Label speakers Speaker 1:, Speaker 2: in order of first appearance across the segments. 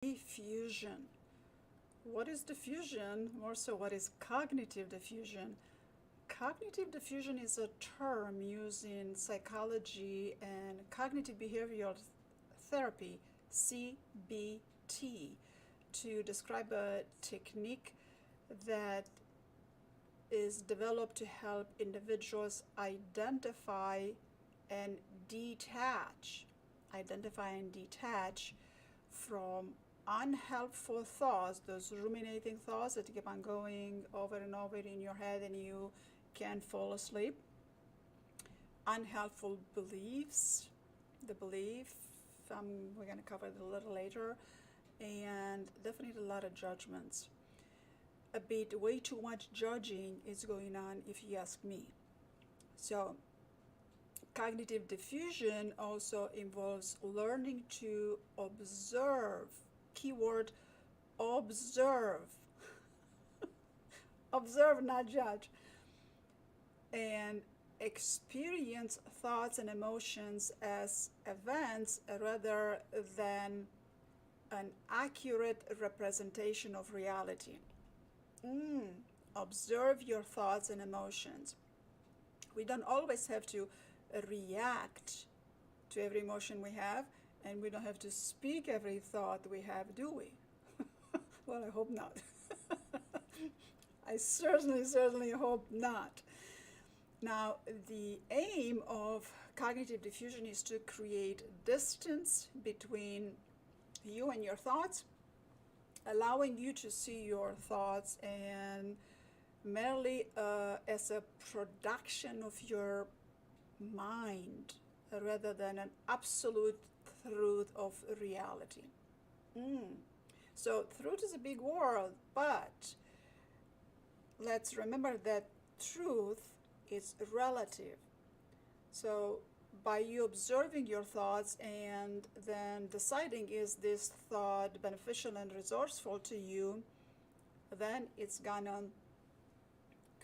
Speaker 1: Diffusion. What is diffusion? More so, what is cognitive diffusion? Cognitive diffusion is a term used in psychology and cognitive behavioral therapy, CBT, to describe a technique that is developed to help individuals and detach identify and detach from unhelpful thoughts, those ruminating thoughts that keep on going over and over in your head and you can't fall asleep, unhelpful beliefs, the belief, we're going to cover it a little later, and definitely a lot of judgments. A bit way too much judging is going on, if you ask me. So cognitive diffusion also involves learning to observe, keyword observe, observe, not judge, and experience thoughts and emotions as events rather than an accurate representation of reality. Observe your thoughts and emotions. We don't always have to react to every emotion we have, and we don't have to speak every thought we have, do we? Well, I hope not. I certainly hope not. Now, the aim of cognitive diffusion is to create distance between you and your thoughts, allowing you to see your thoughts and merely as a production of your mind rather than an absolute truth of reality. So truth is a big word, but let's remember that truth is relative. So by you observing your thoughts and then deciding, is this thought beneficial and resourceful to you, then it's gonna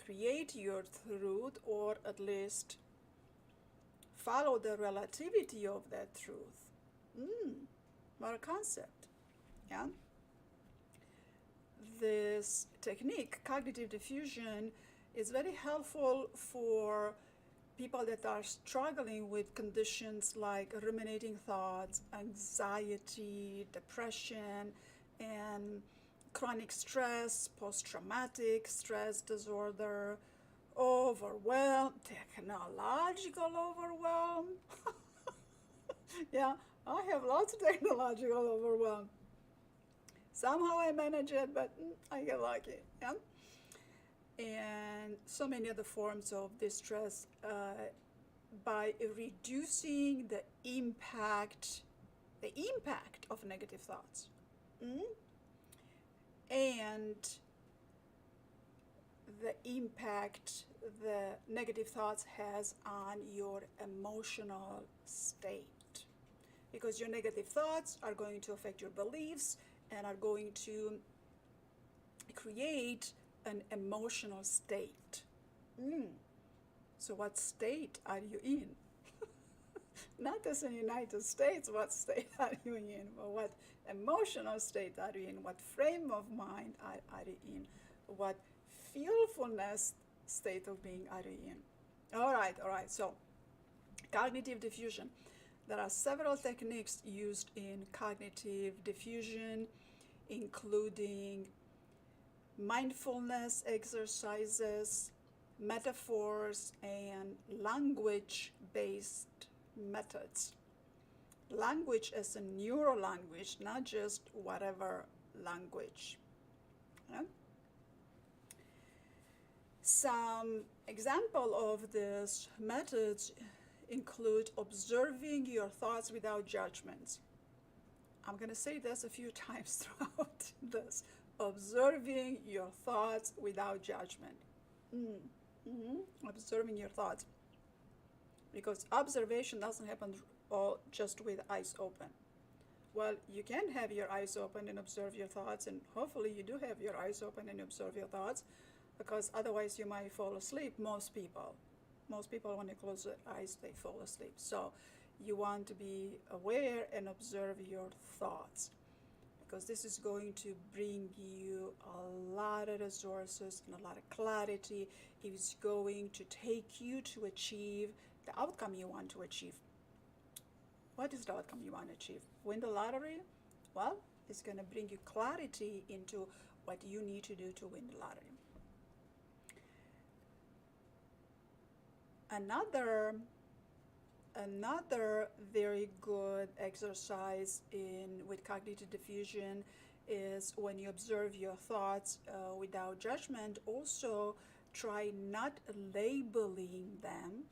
Speaker 1: create your truth, or at least follow the relativity of that truth. What a concept. Yeah. This technique, cognitive diffusion, is very helpful for people that are struggling with conditions like ruminating thoughts, anxiety, depression, and chronic stress, post-traumatic stress disorder, overwhelm, technological overwhelm. Yeah, I have lots of technological overwhelm. Somehow I manage it, but I get lucky. Yeah? And so many other forms of distress by reducing the impact of negative thoughts. And the impact the negative thoughts has on your emotional state. Because your negative thoughts are going to affect your beliefs and are going to create an emotional state. So what state are you in? Not just in the United States, what state are you in? But what emotional state are you in? What frame of mind are you in? What fearfulness state of being are you in? All right. So cognitive diffusion. There are several techniques used in cognitive diffusion, including mindfulness exercises, metaphors, and language-based methods. Language as a neural language, not just whatever language. Yeah? Some example of these methods include observing your thoughts without judgments. I'm going to say this a few times throughout this. Observing your thoughts without judgment. Observing your thoughts. Because observation doesn't happen all just with eyes open. Well, you can have your eyes open and observe your thoughts, and hopefully you do have your eyes open and observe your thoughts, because otherwise you might fall asleep. Most people, when they close their eyes, they fall asleep. So you want to be aware and observe your thoughts. because this is going to bring you a lot of resources and a lot of clarity. It's going to take you to achieve the outcome you want to achieve. What is the outcome you want to achieve? Win the lottery? Well, it's going to bring you clarity into what you need to do to win the lottery. Another very good exercise with cognitive diffusion is when you observe your thoughts without judgment. Also, try not labeling them.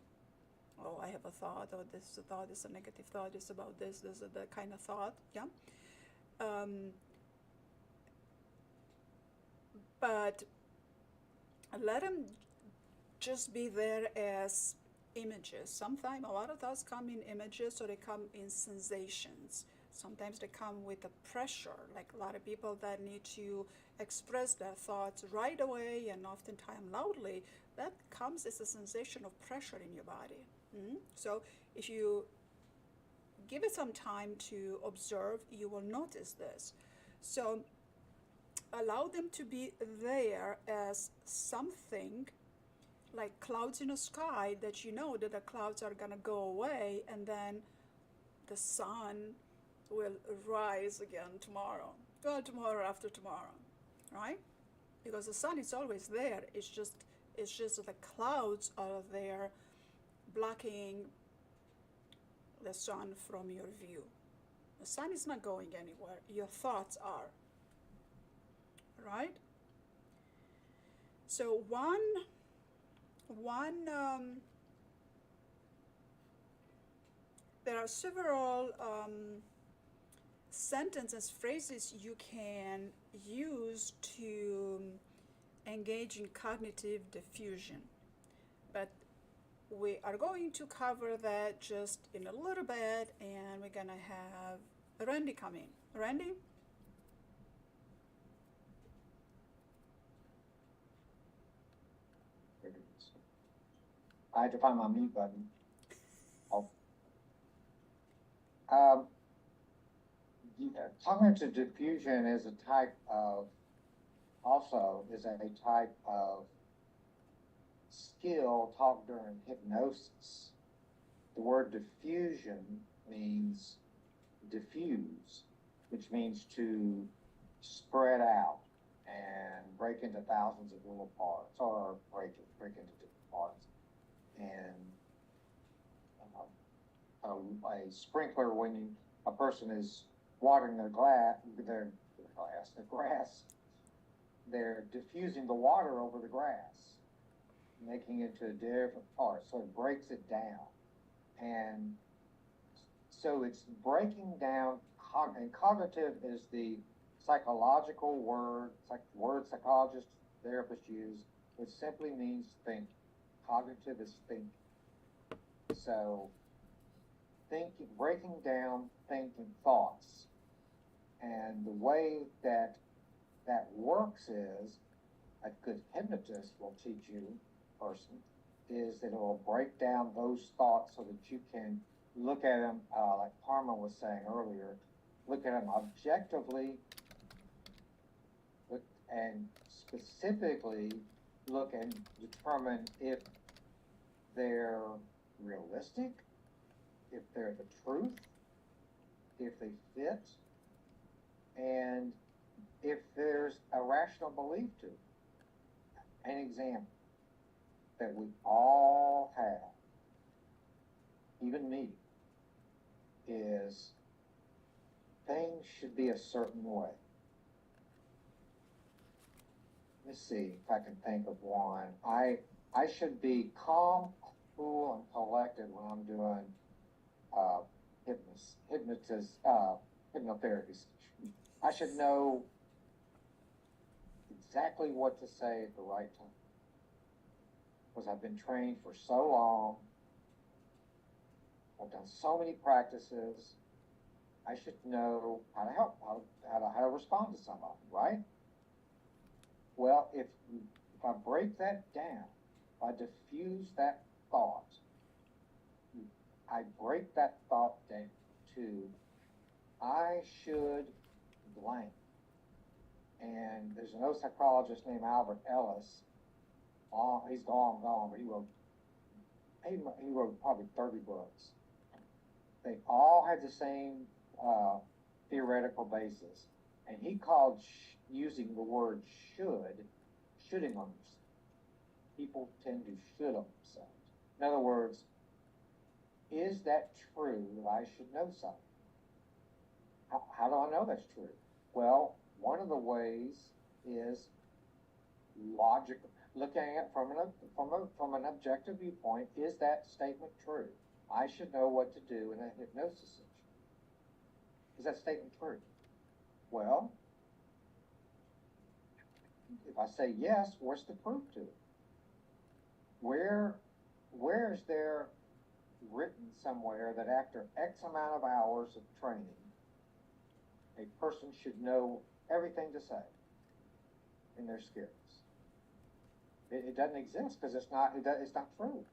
Speaker 1: Oh, I have a thought, or this is a thought, this is a negative thought, it's about this is the kind of thought, yeah. But let them just be there as images. Sometimes a lot of thoughts come in images, or they come in sensations. Sometimes they come with a pressure, like a lot of people that need to express their thoughts right away and oftentimes loudly. That comes as a sensation of pressure in your body. So if you give it some time to observe, you will notice this. So allow them to be there as something like clouds in the sky, that you know that the clouds are going to go away and then the sun will rise again tomorrow. Well, tomorrow after tomorrow, right? Because the sun is always there. It's just that the clouds are there blocking the sun from your view. The sun is not going anywhere. Your thoughts are, right? So there are several sentences, phrases you can use to engage in cognitive diffusion. But we are going to cover that just in a little bit, and we're going to have Randy come in. Randy?
Speaker 2: I had to find my mute button. Cognitive diffusion is a type of skill taught during hypnosis. The word diffusion means diffuse, which means to spread out and break into thousands of little parts, or break into different parts. And a sprinkler, when a person is watering their grass, they're diffusing the water over the grass, making it to different parts, so it breaks it down. And so it's breaking down, and cognitive is the psychological word psychologists, therapists use. It simply means think. Cognitive is thinking. So thinking, breaking down thinking thoughts. And the way that works is, a good hypnotist will teach you, person, is that it will break down those thoughts so that you can look at them, like Parma was saying earlier, look at them objectively, and specifically look and determine if they're realistic, if they're the truth, if they fit, and if there's a rational belief to it. An example that we all have, even me, is things should be a certain way. Let's see if I can think of one. I should be calm, cool, and collected when I'm doing hypnotherapy. I should know exactly what to say at the right time, because I've been trained for so long. I've done so many practices. I should know how to help, how to respond to somebody, right? Well, if I break that down, if I diffuse that thought, I break that thought down to, I should blank. And there's a neuropsychologist named Albert Ellis. He's gone, but he wrote probably 30 books. They all had the same theoretical basis, and he called using the word shoulding on themselves. People tend to should on themselves. In other words, is that true that I should know something? How do I know that's true? Well, one of the ways is logical. Looking at it from an objective viewpoint, is that statement true? I should know what to do in a hypnosis session. Is that statement true? Well, if I say yes, what's the proof to it? Where is there written somewhere that after X amount of hours of training, a person should know everything to say in their skills? It doesn't exist because it's not true.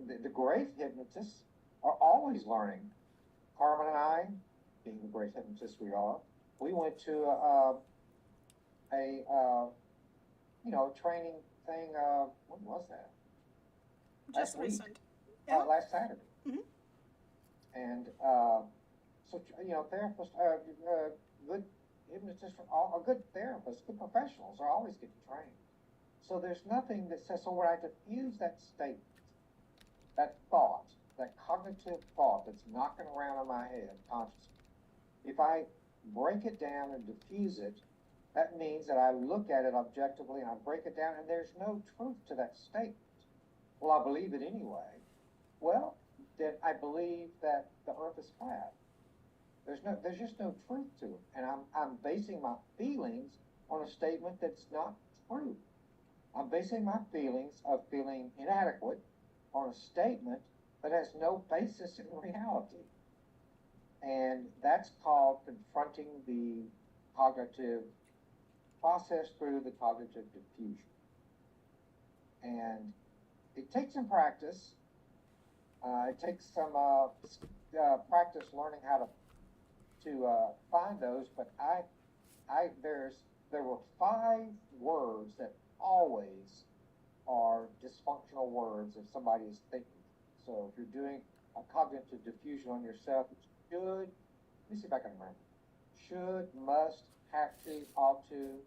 Speaker 2: The great hypnotists are always learning. Carmen and I, being the great hypnotists we are, we went to a training thing. When was that?
Speaker 1: Just
Speaker 2: last week.
Speaker 1: recent. Yeah.
Speaker 2: Last Saturday.
Speaker 1: Mhm.
Speaker 2: And so therapists, good hypnotists, good therapists, good professionals are always getting trained. So there's nothing that says, so when I diffuse that statement, that thought, that cognitive thought that's knocking around in my head consciously, if I break it down and diffuse it, that means that I look at it objectively and I break it down and there's no truth to that statement. Well, I believe it anyway. Well, then I believe that the earth is flat. There's just no truth to it. And I'm basing my feelings on a statement that's not true. I'm basing my feelings of feeling inadequate on a statement that has no basis in reality. And that's called confronting the cognitive process through the cognitive diffusion. And it takes some practice. It takes some practice learning how to find those. But there were 5 words that always are dysfunctional words if somebody is thinking. So if you're doing a cognitive diffusion on yourself, it should, let me see if I can remember. Should, must, have to, ought to.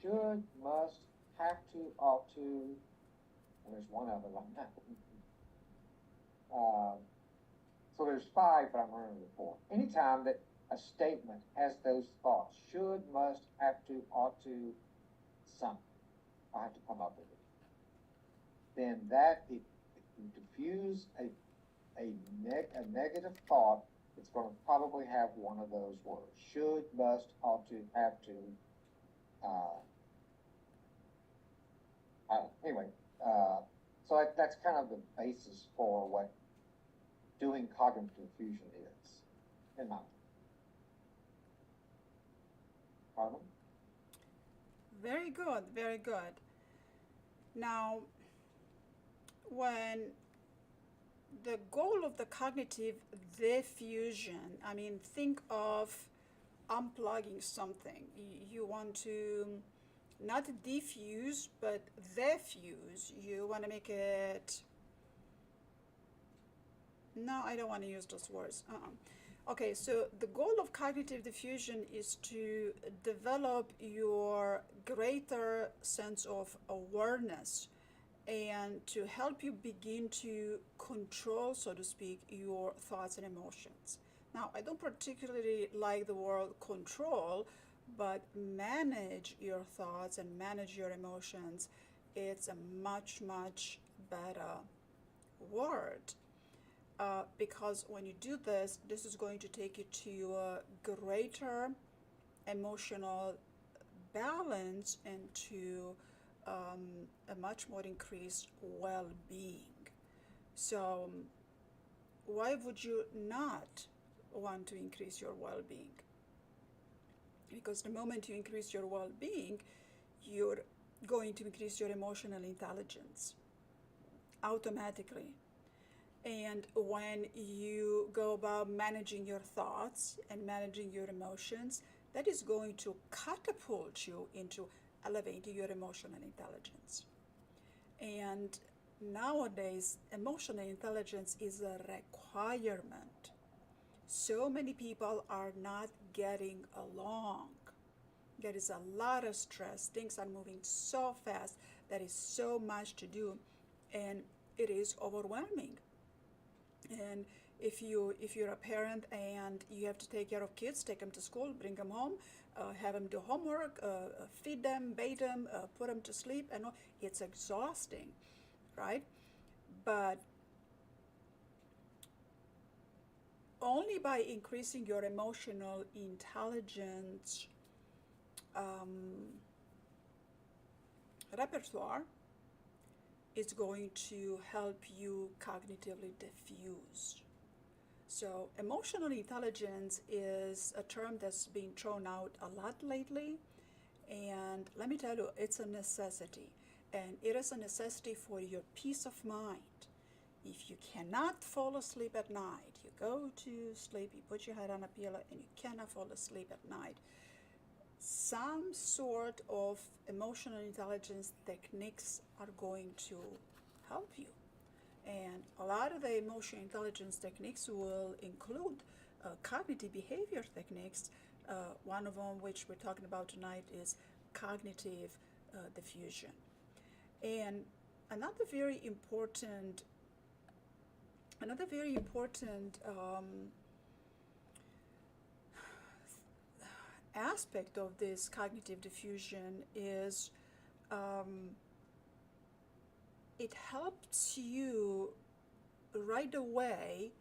Speaker 2: Should, must, have to, ought to. And there's one other one. So there's 5, but I'm remembering the 4. Anytime that a statement has those thoughts, should, must, have to, ought to, something, I have to come up with it. Then if you diffuse a negative thought, it's going to probably have one of those words: should, must, ought to, have to. Anyway, so that's kind of the basis for what doing cognitive diffusion is, in my opinion. Pardon?
Speaker 1: Very good, very good. Now, when the goal of the cognitive diffusion, I mean, think of unplugging something. You want to not diffuse, but diffuse. You want to make it. No, I don't want to use those words. Okay, so the goal of cognitive diffusion is to develop your greater sense of awareness and to help you begin to control, so to speak, your thoughts and emotions. Now, I don't particularly like the word control, but manage your thoughts and manage your emotions, it's a much, much better word. Because when you do this, this is going to take you to a greater emotional balance and to a much more increased well-being. So why would you not want to increase your well-being? Because the moment you increase your well-being, you're going to increase your emotional intelligence automatically. And when you go about managing your thoughts and managing your emotions, that is going to catapult you into elevating your emotional intelligence. And nowadays, emotional intelligence is a requirement. So many people are not getting along. There is a lot of stress. Things are moving so fast. There is so much to do, and it is overwhelming. And if you're a parent and you have to take care of kids, take them to school, bring them home, have them do homework, feed them, bathe them, put them to sleep, and all, it's exhausting, right? But only by increasing your emotional intelligence repertoire is going to help you cognitively diffuse. So, emotional intelligence is a term that's being thrown out a lot lately, and let me tell you, it's a necessity. And it is a necessity for your peace of mind. If you cannot fall asleep at night, you go to sleep, you put your head on a pillow, and you cannot fall asleep at night, some sort of emotional intelligence techniques are going to help you. And a lot of the emotional intelligence techniques will include cognitive behavior techniques. One of them, which we're talking about tonight, is cognitive diffusion. And another very important, another very important aspect of this cognitive diffusion is it helps you right away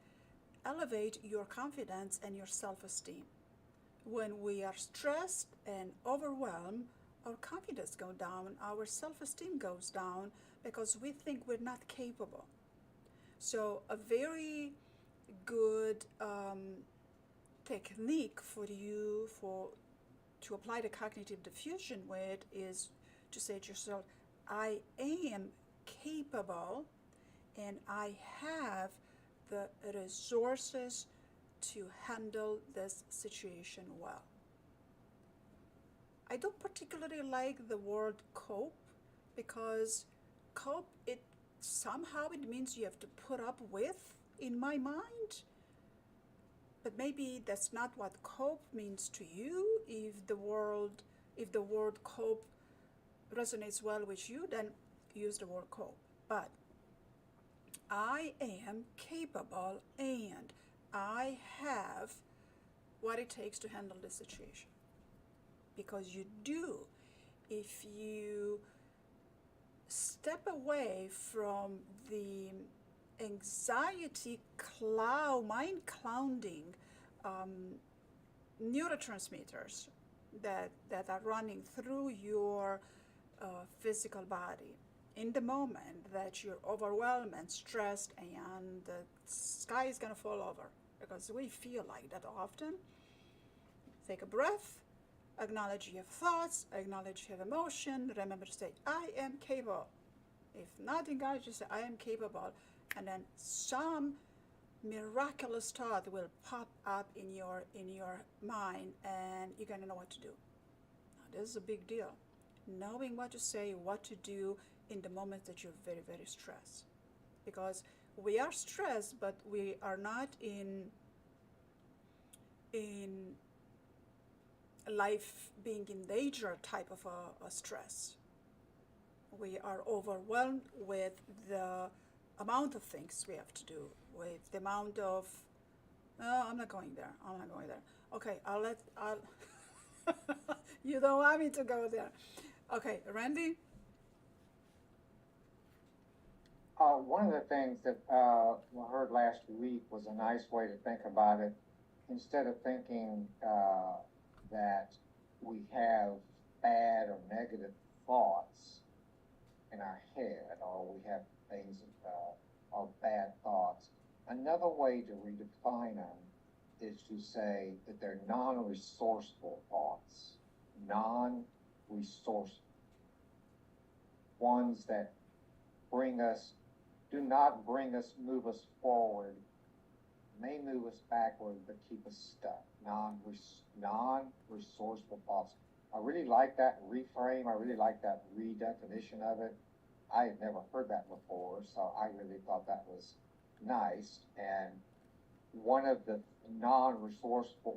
Speaker 1: elevate your confidence and your self-esteem. When we are stressed and overwhelmed, our confidence goes down, our self-esteem goes down because we think we're not capable. So a very good technique for you to apply the cognitive diffusion with is to say to yourself, I am capable and I have the resources to handle this situation well. I don't particularly like the word cope because cope, it somehow it means you have to put up with in my mind. But maybe that's not what cope means to you. If the word cope resonates well with you, then use the word cope. But I am capable and I have what it takes to handle this situation. Because you do. If you step away from the anxiety cloud, mind clouding neurotransmitters that are running through your physical body, in the moment that you're overwhelmed and stressed and the sky is going to fall over, because we feel like that often, take a breath, acknowledge your thoughts, acknowledge your emotion, remember to say, I am capable. If nothing else, just say, I am capable. And then some miraculous thought will pop up in your mind and you're going to know what to do. Now, this is a big deal. Knowing what to say, what to do in the moments that you're very, very stressed. Because we are stressed, but we are not in life being in danger type of a stress. We are overwhelmed with the amount of things we have to do, with the amount of, no, I'm not going there. Okay, I'll you don't want me to go there. Okay, Randy?
Speaker 2: One of the things that I heard last week was a nice way to think about it. Instead of thinking that we have bad or negative thoughts in our head, or we have things or bad thoughts, another way to redefine them is to say that they're non-resourceful thoughts, non-resourceful, ones that bring us do not move us forward, may move us backward, but keep us stuck. Non-resourceful thoughts. I really like that reframe. I really like that redefinition of it. I had never heard that before, so I really thought that was nice. And one of the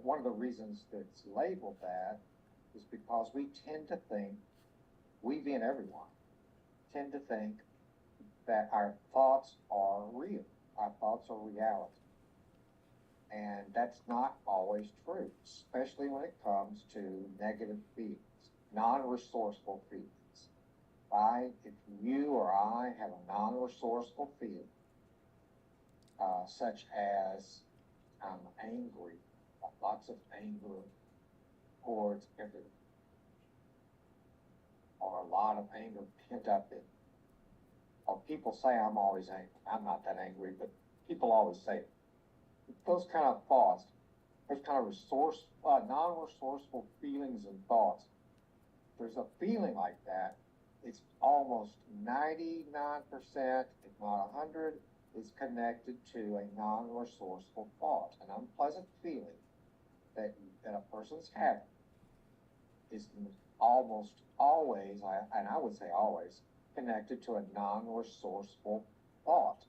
Speaker 2: one of the reasons that's labeled that is because we tend to think, we being everyone, tend to think that our thoughts are real. Our thoughts are reality. And that's not always true, especially when it comes to negative feelings, non-resourceful feelings. If you or I have a non-resourceful feeling, such as I'm angry, lots of anger towards everything, or a lot of anger pent up in, or people say I'm always angry. I'm not that angry, but people always say it. Those kind of thoughts, those kind of non-resourceful feelings and thoughts, there's a feeling like that, it's almost 99%, if not 100, is connected to a non-resourceful thought. An unpleasant feeling that a person's having is almost always, and I would say always, connected to a non-resourceful thought.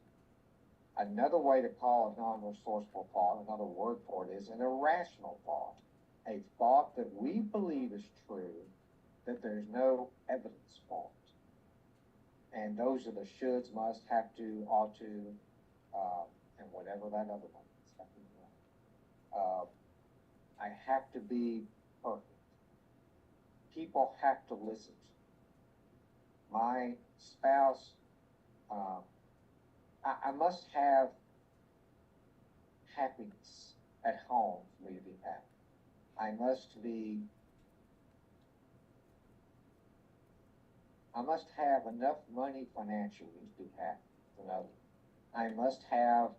Speaker 2: Another way to call a non-resourceful thought, another word for it, is an irrational thought. A thought that we believe is true, that there's no evidence for it. And those are the shoulds, must, have to, ought to, and whatever that other one is. I have to be perfect. People have to listen to me. My spouse, I must have happiness at home for me to be happy. I must have enough money financially to be happy. I must have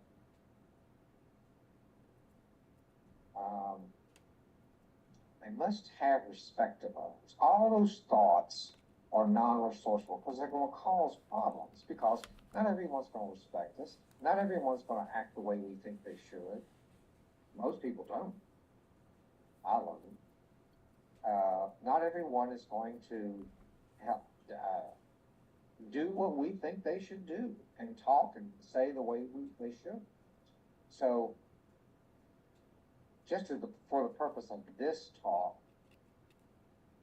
Speaker 2: respect of others. All those thoughts are non-resourceful because they're going to cause problems, because not everyone's going to respect us. Not everyone's going to act the way we think they should. Most people don't. I don't. Not everyone is going to help do what we think they should do and talk and say the way they should. So, just for the purpose of this talk,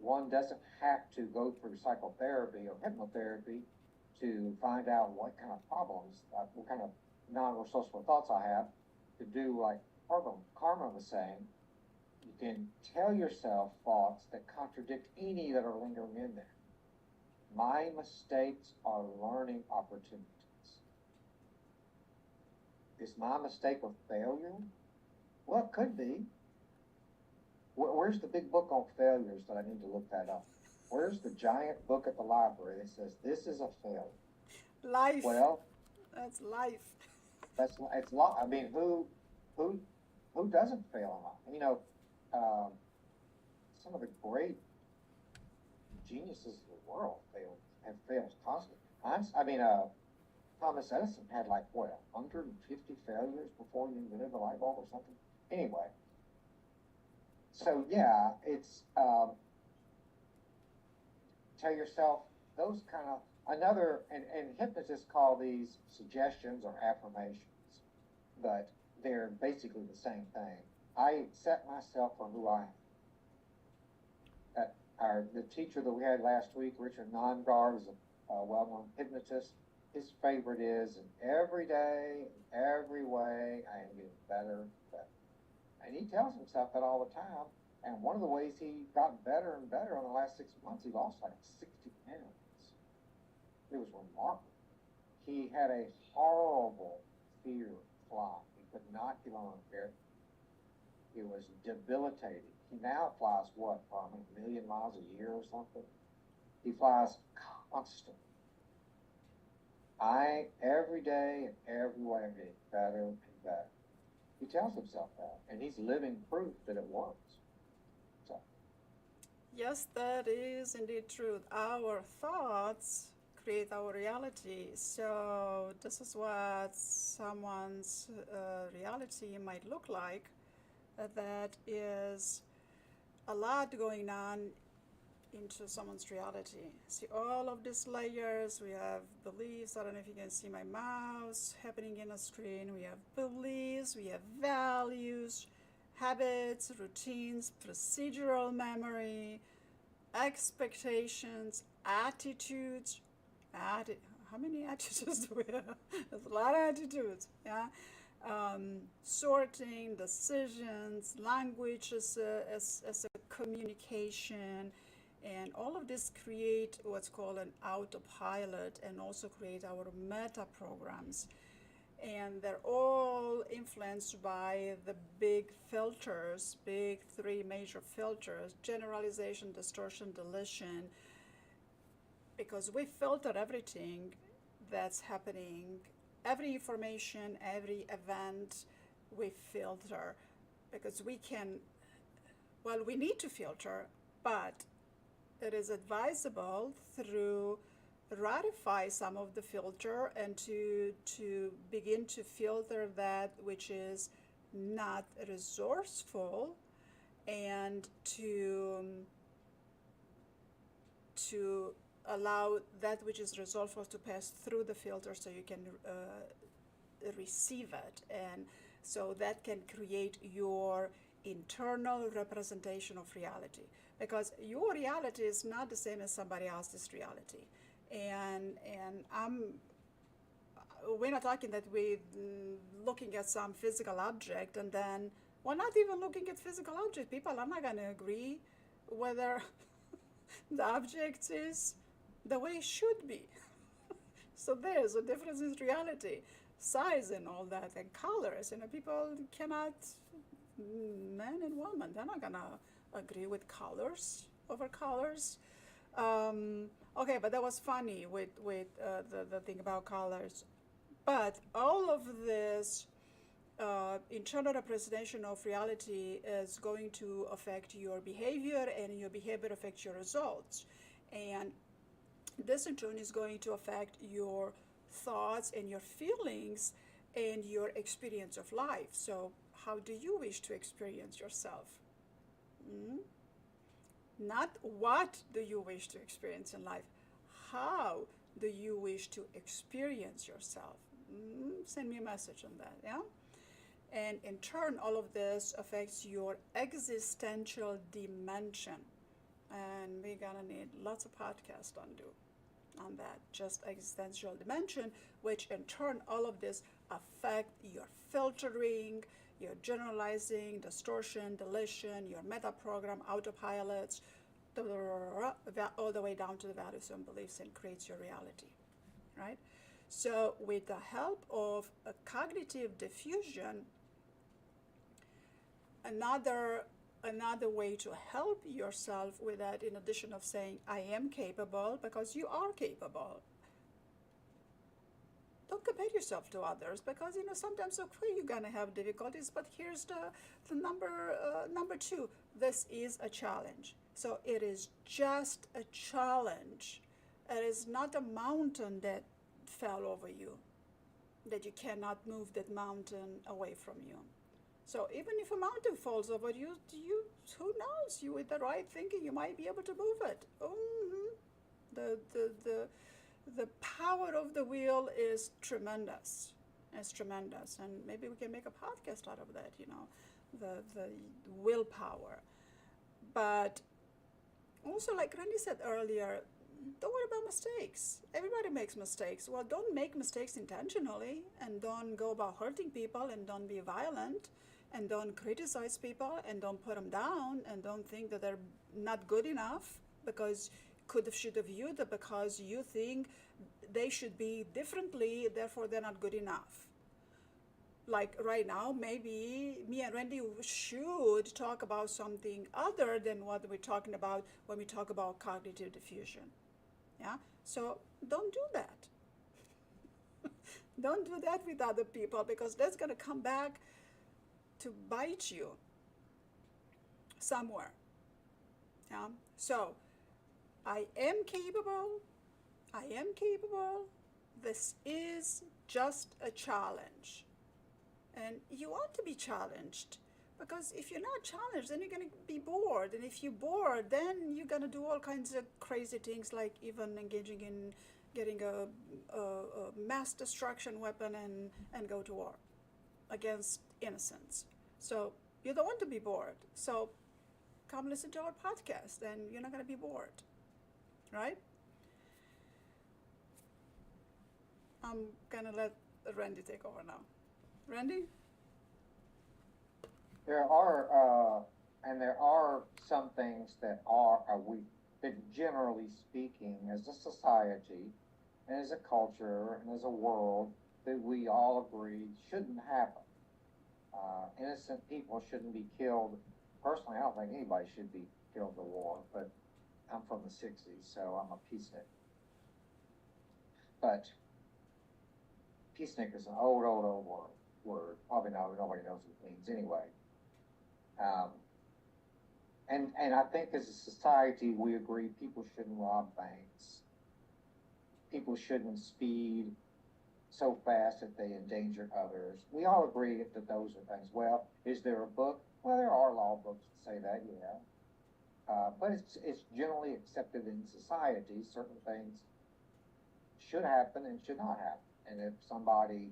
Speaker 2: one doesn't have to go through psychotherapy or hypnotherapy to find out what kind of problems, what kind of non-resourceful thoughts I have, to do like Karma was saying. You can tell yourself thoughts that contradict any that are lingering in there. My mistakes are learning opportunities. Is my mistake a failure? Well, it could be. Where's the big book on failures that I need to look that up? Where's the giant book at the library that says this is a failure?
Speaker 1: Life.
Speaker 2: Well,
Speaker 1: that's life.
Speaker 2: It's life. I mean, who doesn't fail in life? You know, some of the great geniuses of the world have failed constantly. Thomas Edison had like 150 failures before he invented the light bulb or something. Anyway, so yeah, it's tell yourself those kind of and hypnotists call these suggestions or affirmations, but they're basically the same thing. I accept myself for who I am. The teacher that we had last week, Richard Nongard, is a well-known hypnotist. His favorite is, in every day, in every way, I am getting better and better. And he tells himself that all the time. And one of the ways he got better and better in the last 6 months, he lost like 60 pounds. It was remarkable. He had a horrible fear of flying. He could not get on an airplane. It was debilitating. He now flies probably 1 million miles a year or something. He flies constantly. Every day and every way, I'm getting better and better. He tells himself that, and he's living proof that it works. So.
Speaker 1: Yes, that is indeed true. Our thoughts create our reality. So this is what someone's reality might look like. That is a lot going on into someone's reality. See all of these layers. We have beliefs. I don't know if you can see my mouse happening in the screen. We have beliefs, we have values, habits, routines, procedural memory, expectations, attitudes. How many attitudes do we have? There's a lot of attitudes. Yeah. Sorting, decisions, language as a communication, and all of this create what's called an autopilot and also create our meta programs. And they're all influenced by the big filters, big three major filters: generalization, distortion, deletion, because we filter everything that's happening, every information, every event we filter, because we can, well, we need to filter, but it is advisable through ratify some of the filter and to begin to filter that which is not resourceful, and to allow that which is resourceful to pass through the filter so you can receive it, and so that can create your internal representation of reality, because your reality is not the same as somebody else's reality. And we're not talking that we're looking at some physical object and then we're not even looking at physical object. People are not going to agree whether the object is the way it should be. So there's a difference in reality, size and all that, and colors. People cannot, men and women, they're not gonna agree with colors over colors. Okay, but that was funny with the thing about colors. But all of this internal representation of reality is going to affect your behavior, and your behavior affects your results. And this in turn is going to affect your thoughts and your feelings and your experience of life. So how do you wish to experience yourself? Not what do you wish to experience in life, how do you wish to experience yourself? Send me a message on that, yeah? And in turn, all of this affects your existential dimension. And we're gonna need lots of podcasts on that, just existential dimension, which in turn, all of this affect your filtering, your generalizing, distortion, deletion, your meta program, autopilots, all the way down to the values and beliefs, and creates your reality, right? So with the help of a cognitive diffusion, another way to help yourself with that, in addition of saying I am capable, because you are capable. Don't compare yourself to others, because sometimes okay you're gonna have difficulties, but here's the number two. This is a challenge. So it is just a challenge. It is not a mountain that fell over you, that you cannot move that mountain away from you. So even if a mountain falls over you, who knows? You with the right thinking, you might be able to move it. The power of the will is tremendous. It's tremendous, and maybe we can make a podcast out of that. The willpower. But also, like Randy said earlier, don't worry about mistakes. Everybody makes mistakes. Well, don't make mistakes intentionally, and don't go about hurting people, and don't be violent, and don't criticize people, and don't put them down, and don't think that they're not good enough because could have, should have, you, because you think they should be differently, therefore they're not good enough. Like right now, maybe me and Randy should talk about something other than what we're talking about when we talk about cognitive diffusion. Yeah? So don't do that. Don't do that with other people, because that's going to come back to bite you somewhere. Yeah? So I am capable, I am capable. This is just a challenge. And you want to be challenged because if you're not challenged, then you're going to be bored. And if you're bored, then you're going to do all kinds of crazy things like even engaging in getting a mass destruction weapon and go to war against innocents. So you don't want to be bored. So come listen to our podcast and you're not going to be bored, right? I'm going to let Randy take over now. Randy?
Speaker 2: There are some things that generally speaking, as a society, and as a culture, and as a world, that we all agree shouldn't happen. Innocent people shouldn't be killed. Personally, I don't think anybody should be killed in the war, but I'm from the 60s, so I'm a peacenik. But peacenik is an old word. Probably nobody knows what it means anyway. And I think as a society, we agree people shouldn't rob banks. People shouldn't speed so fast that they endanger others. We all agree that those are things. Well, is there a book? Well, there are law books that say that, yeah. But it's generally accepted in society. Certain things should happen and should not happen. And if somebody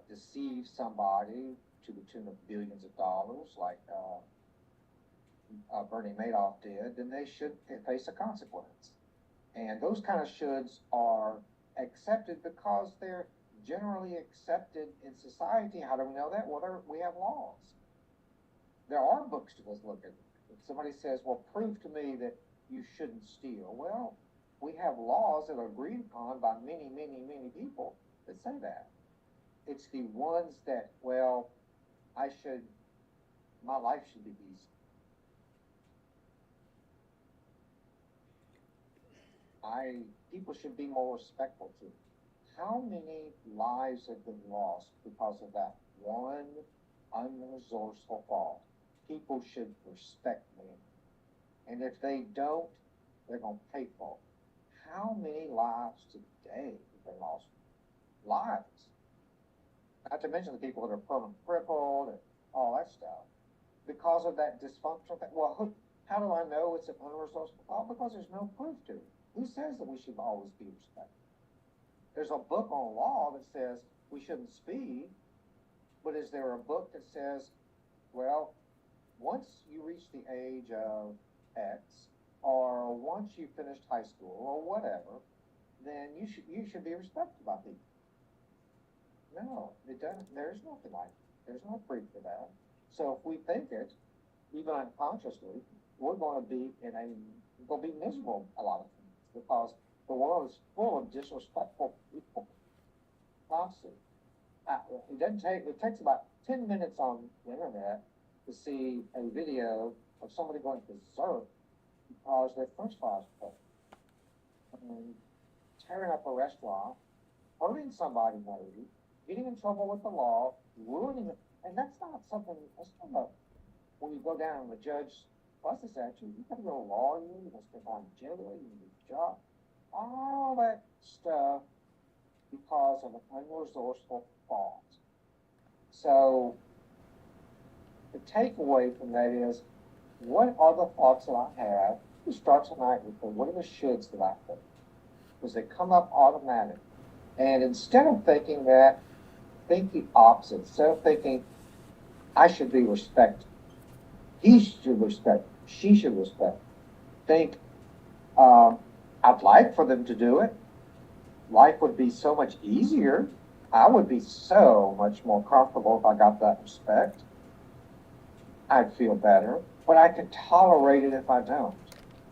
Speaker 2: deceives somebody to the tune of billions of dollars, like Bernie Madoff did, then they should face a consequence. And those kind of shoulds are accepted because they're generally accepted in society. How do we know that? Well, we have laws. There are books to look at. If somebody says, well, prove to me that you shouldn't steal. Well, we have laws that are agreed upon by many, many, many people that say that. It's the ones that, well, my life should be easy. People should be more respectful to. How many lives have been lost because of that one unresourceful fault? People should respect me. And if they don't, they're going to pay for it. How many lives today have been lost? Lives. Not to mention the people that are permanently crippled and all that stuff. Because of that dysfunctional thing. Well, how do I know it's an unresourceful fault? Because there's no proof to it. Who says that we should always be respected? There's a book on law that says we shouldn't speed, but is there a book that says, well, once you reach the age of X, or once you finished high school, or whatever, then you should be respected by people? No, it doesn't. There's nothing like it. There's no proof for that. So if we think it, even unconsciously, we're going to be miserable a lot of times because the world is full of disrespectful people. Constantly. It takes about 10 minutes on the internet to see a video of somebody going berserk because their french fries broke. Tearing up a restaurant, hurting somebody maybe, getting in trouble with the law, ruining it. And that's not when you go down and the judge fusses at you, you gotta go to law, you gotta spend time in jail, you need a job. All that stuff because of an unresourceful fault. So the takeaway from that is, what are the thoughts that I have? We start tonight with what are the shoulds that I think? Because they come up automatic. And instead of thinking that, think the opposite. Instead of thinking, I should be respected, he should respect, she should respect. Think, I'd like for them to do it. Life would be so much easier. I would be so much more comfortable if I got that respect. I'd feel better, but I can tolerate it if I don't.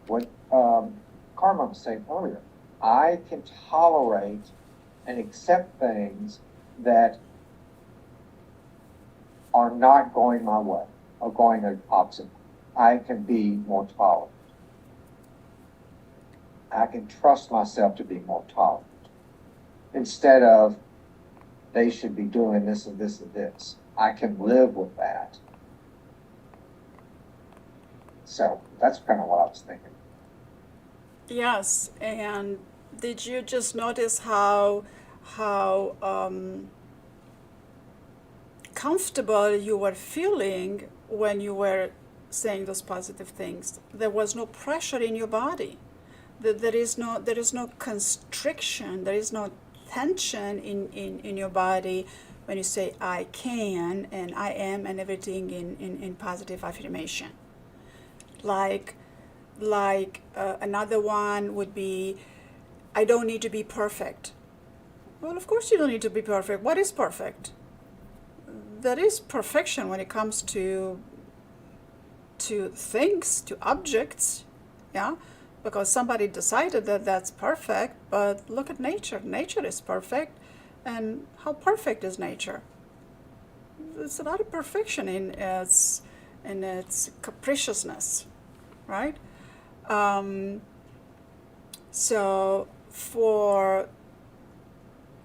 Speaker 2: What Carmen was saying earlier, I can tolerate and accept things that are not going my way or going the opposite. I can be more tolerant. I can trust myself to be more tolerant instead of they should be doing this and this and this. I can live with that. So that's kind of what I was thinking.
Speaker 1: Yes, and did you just notice how comfortable you were feeling when you were saying those positive things? There was no pressure in your body. There is no constriction. There is no tension in your body when you say I can and I am and everything in positive affirmation. Like another one would be, I don't need to be perfect. Well, of course you don't need to be perfect. What is perfect? There is perfection when it comes to things, to objects, yeah, because somebody decided that that's perfect. But look at nature. Nature is perfect, and how perfect is nature? There's a lot of perfection in its capriciousness, right? Um, so for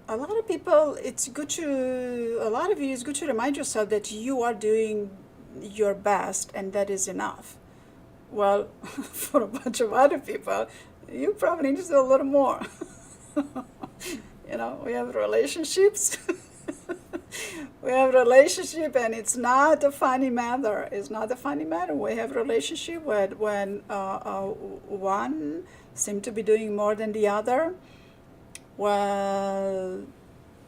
Speaker 1: a lot of people, a lot of you, it's good to remind yourself that you are doing your best and that is enough. Well, for a bunch of other people, you probably need to do a little more. We have relationships. We have relationship, and it's not a funny matter. It's not a funny matter. We have relationship when one seem to be doing more than the other. Well,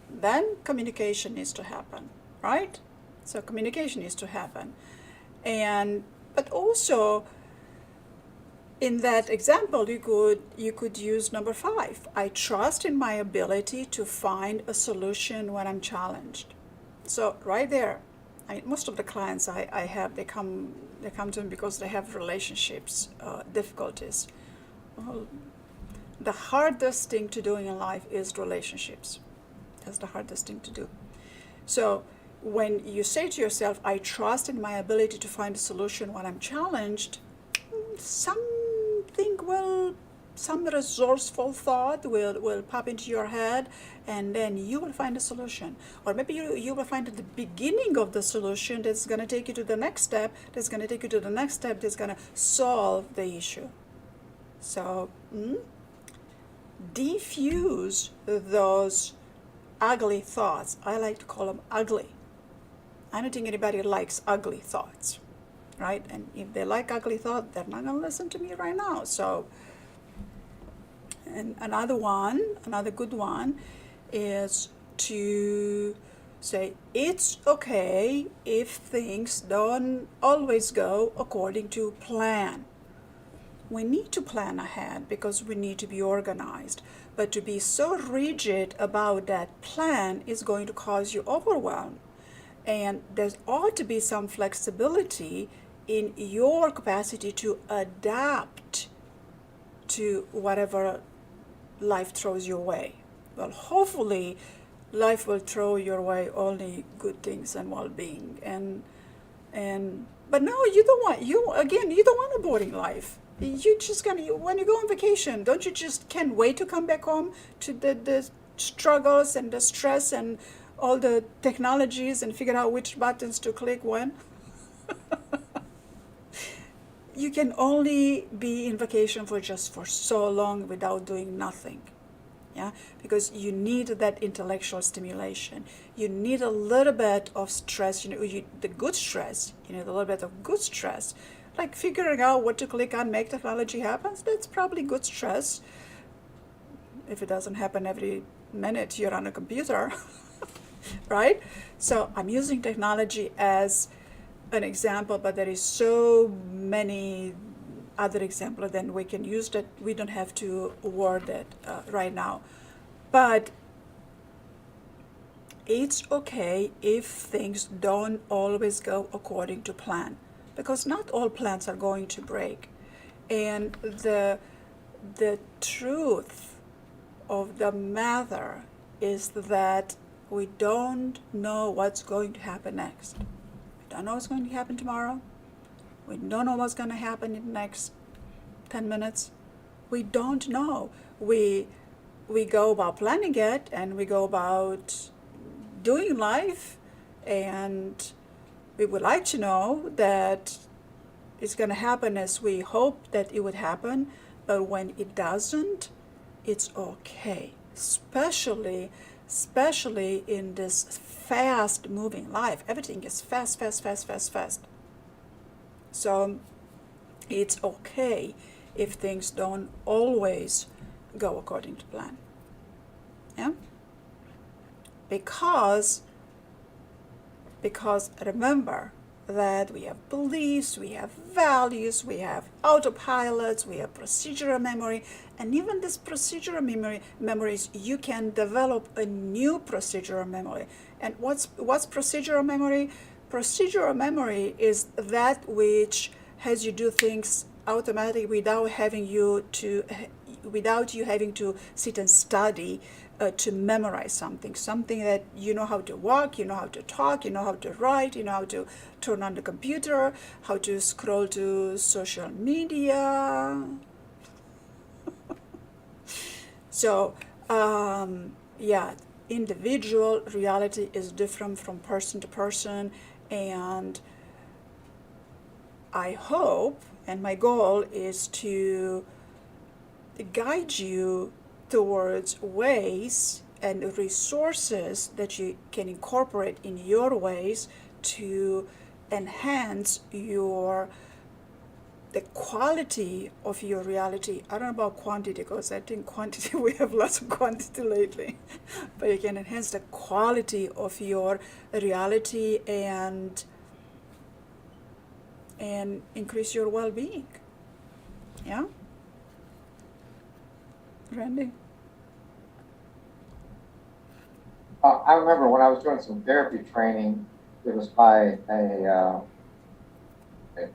Speaker 1: then communication needs to happen, right? So communication needs to happen, and but also in that example, you could use number 5. I trust in my ability to find a solution when I'm challenged. So right there, most of the clients I have, they come to me because they have relationships difficulties. Well, the hardest thing to do in life is relationships. That's the hardest thing to do. So when you say to yourself, I trust in my ability to find a solution when I'm challenged, something some resourceful thought will pop into your head, and then you will find a solution. Or maybe you will find at the beginning of the solution that's going to take you to the next step, that's going to take you to the next step, that's going to solve the issue. So, diffuse those ugly thoughts. I like to call them ugly. I don't think anybody likes ugly thoughts, right? And if they like ugly thoughts, they're not going to listen to me right now. So, and another good one is to say it's okay if things don't always go according to plan. We need to plan ahead because we need to be organized. But to be so rigid about that plan is going to cause you overwhelm. And there ought to be some flexibility in your capacity to adapt to whatever life throws your way. Well, hopefully, life will throw your way only good things and well-being. But no, you don't want a boring life. You just gonna when you go on vacation, don't you just can't wait to come back home to the struggles and the stress and all the technologies and figure out which buttons to click when? You can only be in vacation for so long without doing nothing. Yeah, because you need that intellectual stimulation. You need a little bit of stress. The good stress. You need a little bit of good stress, like figuring out what to click on, make technology happen. That's probably good stress. If it doesn't happen every minute you're on a computer, right? So I'm using technology as an example, but there is so many other examples then we can use that we don't have to word it right now. But it's okay if things don't always go according to plan, because not all plans are going to break. And the truth of the matter is that we don't know what's going to happen next. We don't know what's going to happen tomorrow. We don't know what's going to happen in the next 10 minutes. We don't know. We go about planning it, and we go about doing life, and we would like to know that it's going to happen as we hope that it would happen, But when it doesn't, it's okay. Especially in this fast moving life. Everything is fast, fast, fast, fast, fast. So it's okay if things don't always go according to plan. Yeah? Because remember that we have beliefs, we have values, we have autopilots, we have procedural memory, and even this procedural memories, you can develop a new procedural memory. And what's procedural memory? Procedural memory is that which has you do things automatically without you having to sit and study to memorize something that you know how to walk, you know how to talk, you know how to write, you know how to turn on the computer, how to scroll to social media. So, yeah, individual reality is different from person to person, and I hope, and my goal is to guide you towards ways and resources that you can incorporate in your ways to enhance the quality of your reality. I don't know about quantity, because I think quantity, we have lots of quantity lately, but you can enhance the quality of your reality and increase your well-being. Yeah, Randy?
Speaker 2: I remember when I was doing some therapy training, it was by a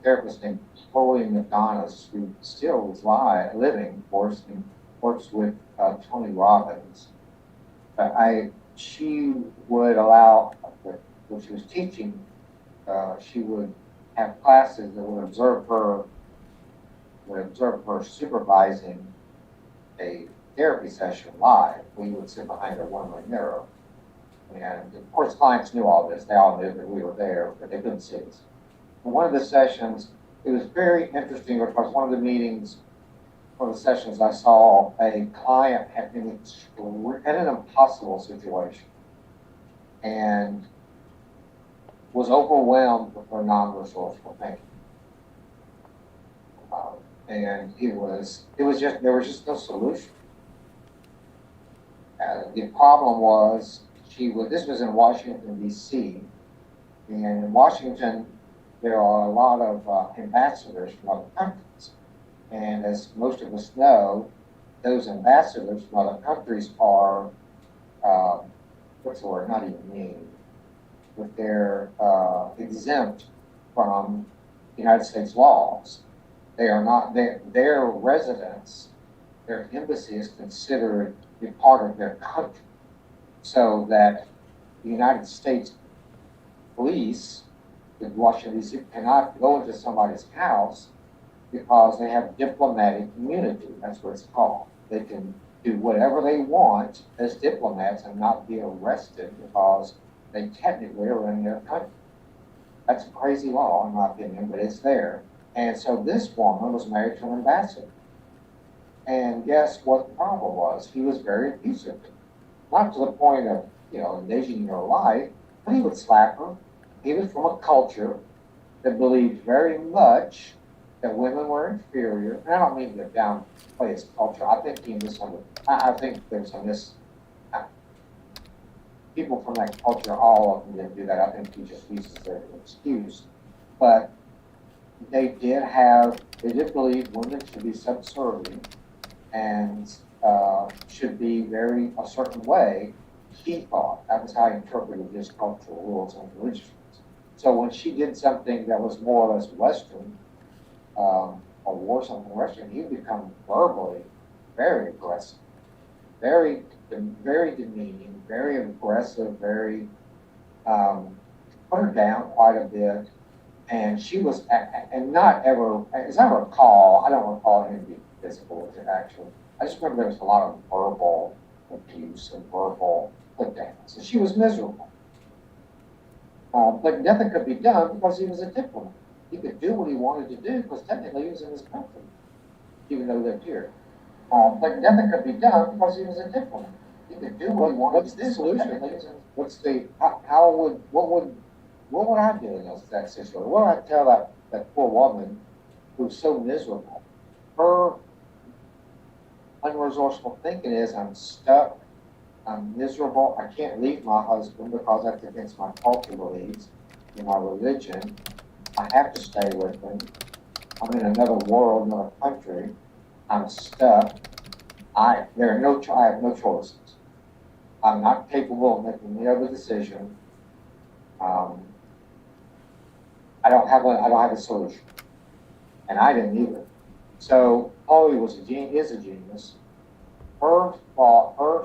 Speaker 2: therapist named Chloe McDonough, who still is living, of course, and works with Tony Robbins. But she would allow, when she was teaching, she would have classes that would observe her supervising a therapy session live. We would sit behind a one-way mirror. And of course, clients knew all this. They all knew that we were there, but they couldn't see us. And one of the sessions, it was very interesting because one of the sessions I saw a client in an impossible situation and was overwhelmed with her non-resourceful thinking. And there was just no solution. The problem was this was in Washington, D.C., and in Washington, there are a lot of ambassadors from other countries. And as most of us know, those ambassadors from other countries are, what's the word, not even mean, but they're exempt from United States laws. They are not, their residence, their embassy is considered a part of their country. So that the United States police in Washington, D.C. cannot go into somebody's house because they have diplomatic immunity. That's what it's called. They can do whatever they want as diplomats and not be arrested because they technically are in their country. That's a crazy law, in my opinion, but it's there. And so this woman was married to an ambassador. And guess what the problem was? He was very abusive. Not to the point of, endangering her life, but he would slap her. He was from a culture that believed very much that women were inferior. And I don't mean to downplay his culture. I think I think there's people from that culture, all of them didn't do that. I think he just uses their excuse. But they did believe women should be subservient and should be a certain way, he thought. That was how he interpreted his cultural rules and religions. So when she did something that was more or less Western, or wore something Western, he would become verbally very aggressive, very demeaning, very aggressive, very put her down quite a bit. And she was, and not ever, as I recall, I don't recall him being physical with it actually. I just remember there was a lot of verbal abuse and verbal put downs. So she was miserable. But nothing could be done because he was a diplomat. He could do what he wanted to do because technically he was in his country. even though he lived here. But nothing could be done because he was a diplomat. He could do what he wanted. What's the solution? What's the what would I do in that situation? What would I tell that poor woman who's so miserable? Her unresourceful thinking is, I'm stuck, I'm miserable, I can't leave my husband because that's against my cultural beliefs, in my religion. I have to stay with him. I'm in another world, another country. I'm stuck. I have no choices. I'm not capable of making any other decision. I don't have a solution, and I didn't either. So Chloe is a genius. Her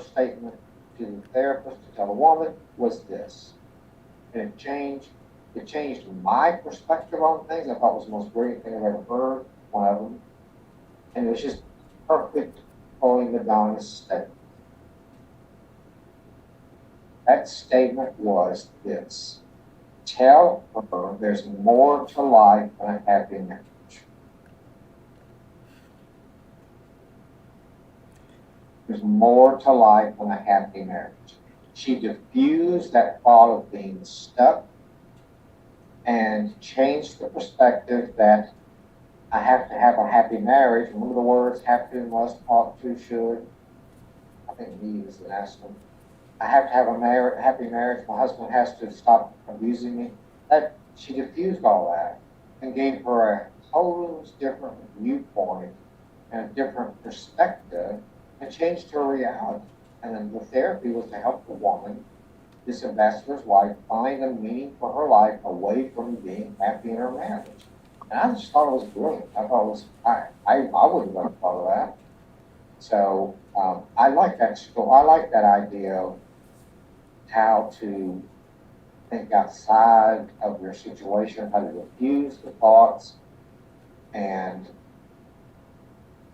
Speaker 2: statement to the therapist to tell the woman was this, and it changed my perspective on things. I thought it was the most brilliant thing I've ever heard. One of them, and it was just perfect Chloe Madonna's statement. That statement was this: tell her there's more to life than a happy marriage. There's more to life than a happy marriage. She diffused that thought of being stuck and changed the perspective that I have to have a happy marriage. Remember the words have to, must, ought to, should. I think need is the last one. I have to have a happy marriage. My husband has to stop abusing me. That she diffused all that and gave her a whole different viewpoint and a different perspective and changed her reality. And then the therapy was to help the woman, this ambassador's wife, find a meaning for her life away from being happy in her marriage. And I just thought it was brilliant. I thought it was, I wouldn't have thought of that. So I like that story. I like that idea of how to think outside of your situation, how to diffuse the thoughts, and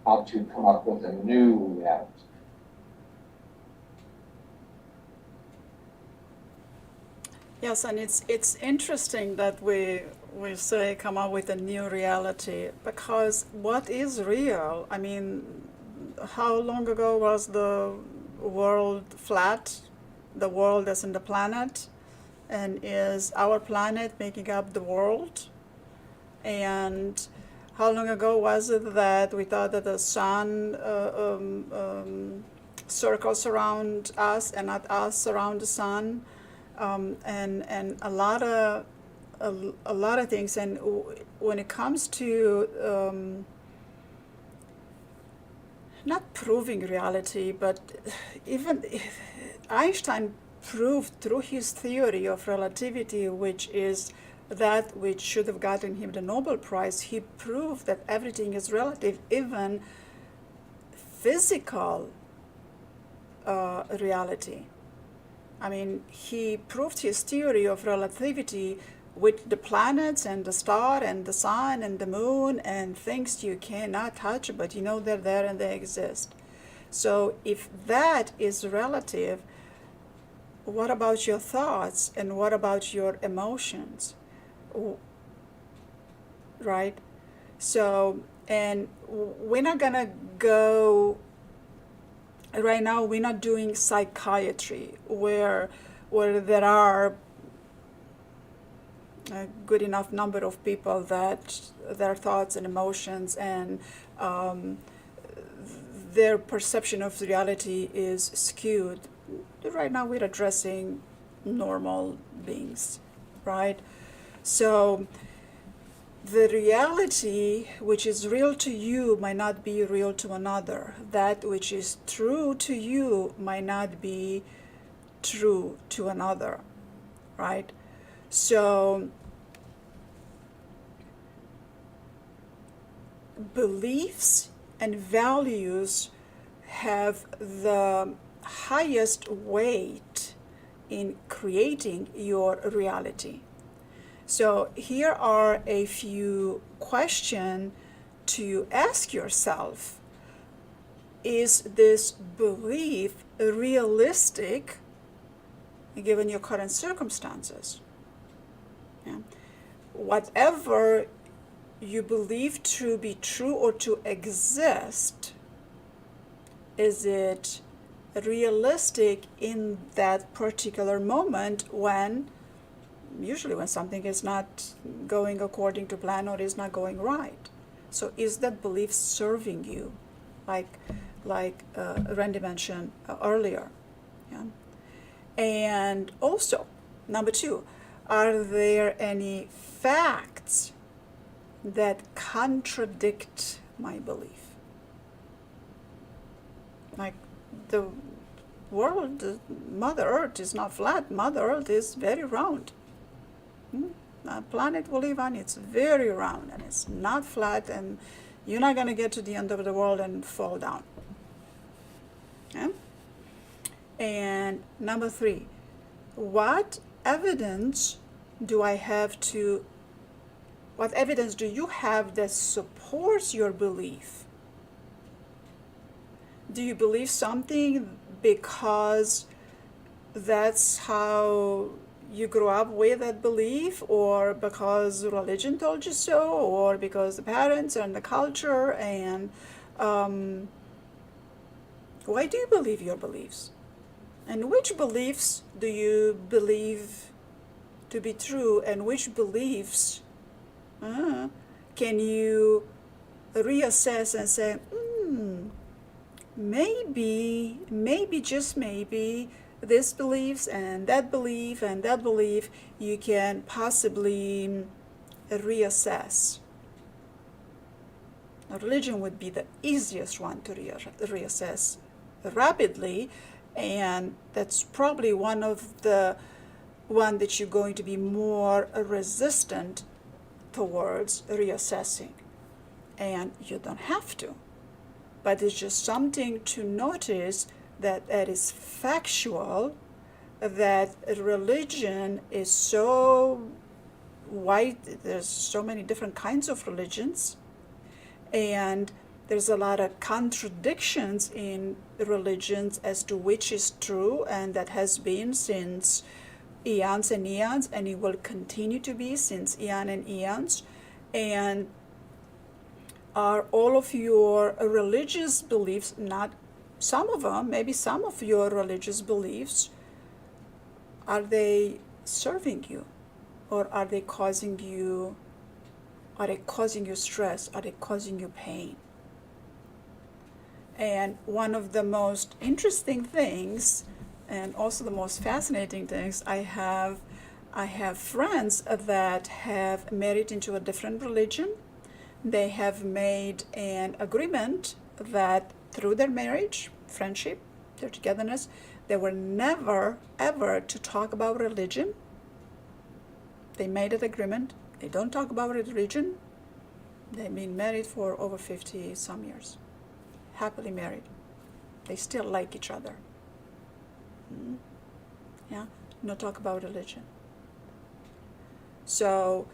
Speaker 2: how to come up with a new reality.
Speaker 1: Yes, and it's interesting that we say come up with a new reality, because what is real? I mean, how long ago was the world flat? The world as in the planet, and is our planet making up the world? And how long ago was it that we thought that the sun circles around us and not us around the sun? And a lot of things. And when it comes to not proving reality, but even Einstein proved through his theory of relativity, which is that which should have gotten him the Nobel Prize, he proved that everything is relative, even physical reality. I mean, he proved his theory of relativity with the planets and the star and the sun and the moon and things you cannot touch, but you know they're there and they exist. So if that is relative, what about your thoughts and what about your emotions? Right? So, and we're not gonna go, right now we're not doing psychiatry where there are a good enough number of people that their thoughts and emotions and their perception of reality is skewed. Right now we're addressing normal beings, right? So the reality which is real to you might not be real to another. That which is true to you might not be true to another, right? So beliefs and values have the highest weight in creating your reality. So here are a few questions to ask yourself. Is this belief realistic given your current circumstances? Yeah. Whatever you believe to be true or to exist, is it realistic in that particular moment when, usually when something is not going according to plan or is not going right? So is that belief serving you, like Randy mentioned earlier? Yeah. And also, number two, are there any facts that contradict my belief? Like the world, Mother Earth is not flat. Mother Earth is very round. The planet we live on, it's very round and it's not flat, and you're not going to get to the end of the world and fall down. Yeah? And number three, what evidence do you have that supports your belief? Do you believe something because that's how you grew up with that belief, or because religion told you so, or because the parents and the culture? And why do you believe your beliefs? And which beliefs do you believe to be true, and which beliefs can you reassess and say, maybe, just maybe, this beliefs and that belief you can possibly reassess. Religion would be the easiest one to reassess rapidly, and that's probably one that you're going to be more resistant towards reassessing. And you don't have to, but it's just something to notice, that is factual, that religion is so wide. There's so many different kinds of religions, and there's a lot of contradictions in religions as to which is true, and that has been since eons and eons, and it will continue to be since eon and eons. And are all of your religious beliefs, not some of them, maybe some of your religious beliefs, are they serving you, or are they causing you stress? Are they causing you pain? And one of the most interesting things, and also the most fascinating things, I have friends that have married into a different religion. They have made an agreement that through their marriage, friendship, their togetherness, they were never, ever to talk about religion. They made an agreement. They don't talk about religion. They've been married for over 50 some years. Happily married. They still like each other. Yeah, no talk about religion. So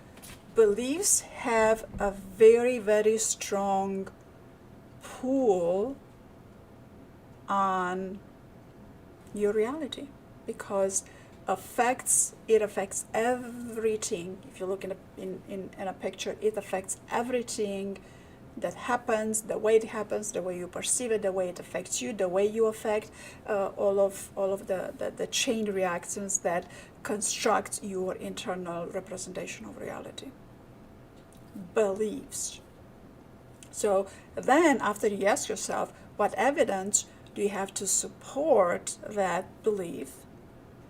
Speaker 1: beliefs have a very, very strong pull on your reality, because it affects everything. If you look in a picture, it affects everything that happens, the way it happens, the way you perceive it, the way it affects you, the way you affect all of the chain reactions that construct your internal representation of reality. Beliefs. So then after you ask yourself, what evidence do you have to support that belief?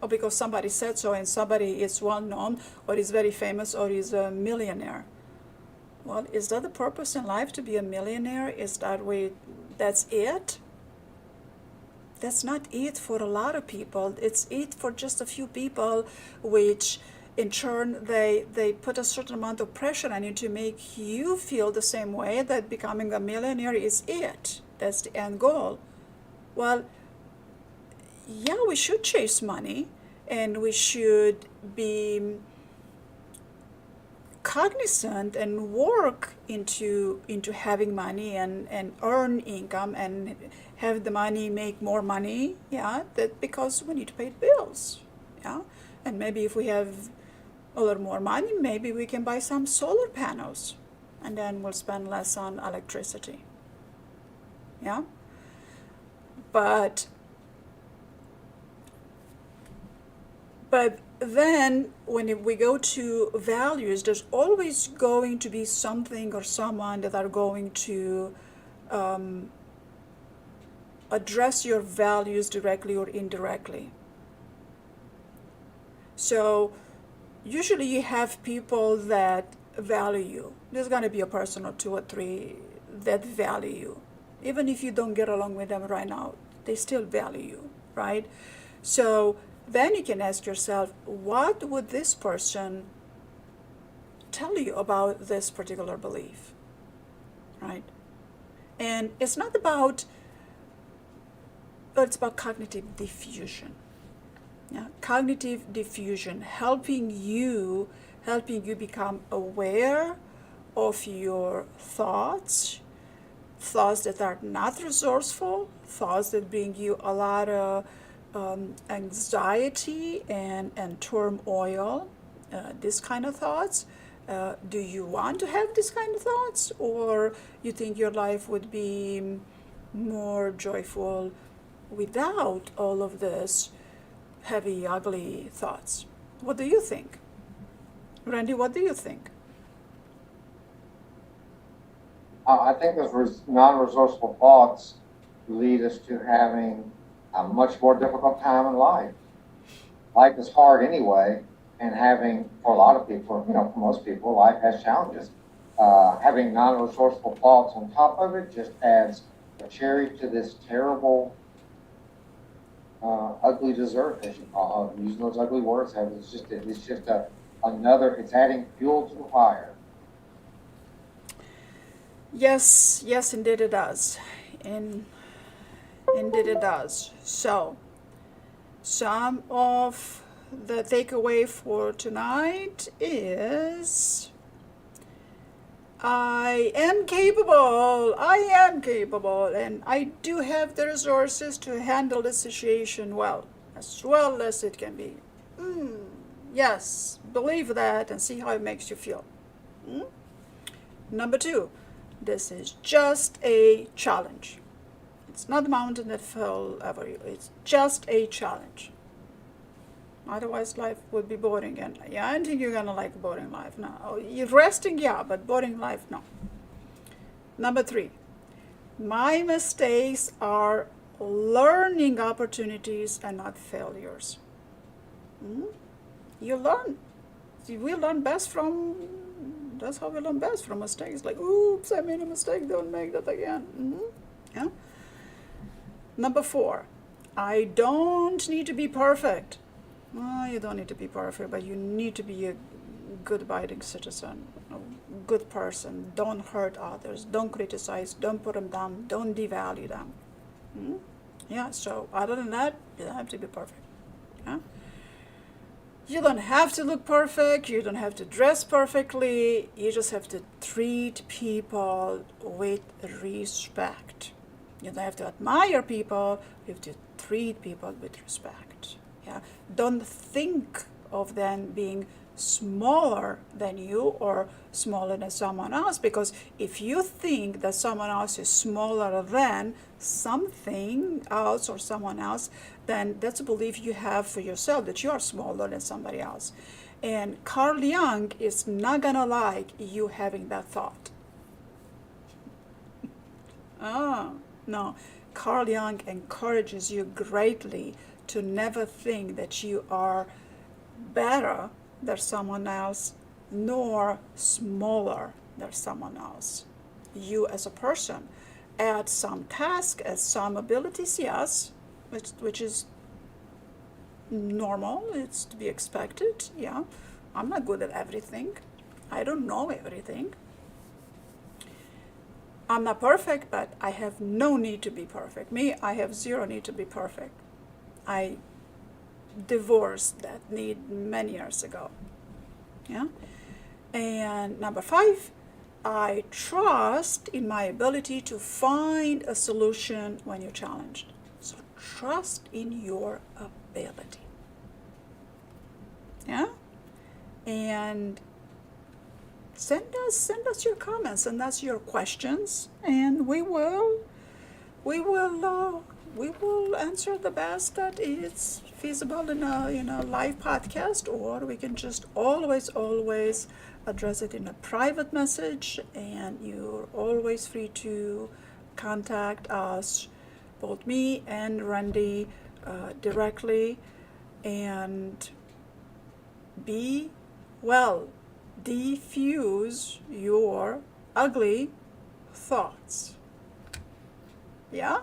Speaker 1: Or because somebody said so, and somebody is well known, or is very famous, or is a millionaire. Well, is that the purpose in life, to be a millionaire? Is that that's it? That's not it for a lot of people. It's it for just a few people, which in turn they put a certain amount of pressure on you to make you feel the same way, that becoming a millionaire is it. That's the end goal. Well, yeah, we should chase money, and we should be cognizant and work into having money and earn income and have the money make more money. Yeah, that because we need to pay bills. Yeah, and maybe if we have a little more money, maybe we can buy some solar panels. and then we'll spend less on electricity. Yeah? But then when we go to values, there's always going to be something or someone that are going to address your values directly or indirectly. So usually you have people that value you. There's going to be a person or two or three that value you. Even if you don't get along with them right now, they still value you, right? So then you can ask yourself, what would this person tell you about this particular belief, right? And it's not about, it's about cognitive diffusion. Yeah, cognitive diffusion, helping you become aware of your thoughts that are not resourceful, thoughts that bring you a lot of anxiety and turmoil, this kind of thoughts. Do you want to have this kind of thoughts, or you think your life would be more joyful without all of this heavy, ugly thoughts? What do you think? Randy, what do you think?
Speaker 2: I think those non-resourceful thoughts lead us to having a much more difficult time in life. Life is hard anyway, and having, for a lot of people, for most people, life has challenges. Having non-resourceful thoughts on top of it just adds a cherry to this terrible, ugly dessert, as you call it. Using those ugly words, it's adding fuel to the fire.
Speaker 1: Yes, indeed it does. Indeed it does. So, some of the takeaway for tonight is I am capable, and I do have the resources to handle the situation well as it can be. Yes, believe that and see how it makes you feel. Number 2, this is just a challenge. It's not a mountain that fell over you. It's just a challenge. Otherwise, life would be boring. And I don't think you're going to like a boring life. No. You're resting, yeah, but boring life, no. Number 3, my mistakes are learning opportunities and not failures. You learn. We learn best from, that's how we learn best, from mistakes. Like, oops, I made a mistake, don't make that again. Yeah. Number 4, I don't need to be perfect. You don't need to be perfect, but you need to be a good abiding citizen, a good person. Don't hurt others, don't criticize, don't put them down, don't devalue them. Yeah, so other than that, you don't have to be perfect. Yeah? You don't have to look perfect, you don't have to dress perfectly, you just have to treat people with respect. You don't have to admire people, you have to treat people with respect. Yeah? Don't think of them being smaller than you or smaller than someone else, because if you think that someone else is smaller than something else or someone else, then that's a belief you have for yourself, that you are smaller than somebody else. And Carl Jung is not gonna like you having that thought. No. Carl Jung encourages you greatly to never think that you are better than someone else, nor smaller than someone else. You as a person, at some task, at some abilities, yes, which is normal, it's to be expected, yeah. I'm not good at everything. I don't know everything. I'm not perfect, but I have no need to be perfect. I have zero need to be perfect. I divorced that need many years ago. Yeah? And number 5, I trust in my ability to find a solution when you're challenged. So trust in your ability. Yeah? And send us your comments, send us your questions, and we will answer the best that is feasible in a live podcast, or we can just always address it in a private message, and you're always free to contact us, both me and Randy, directly, and be well. Defuse your ugly thoughts. Yeah?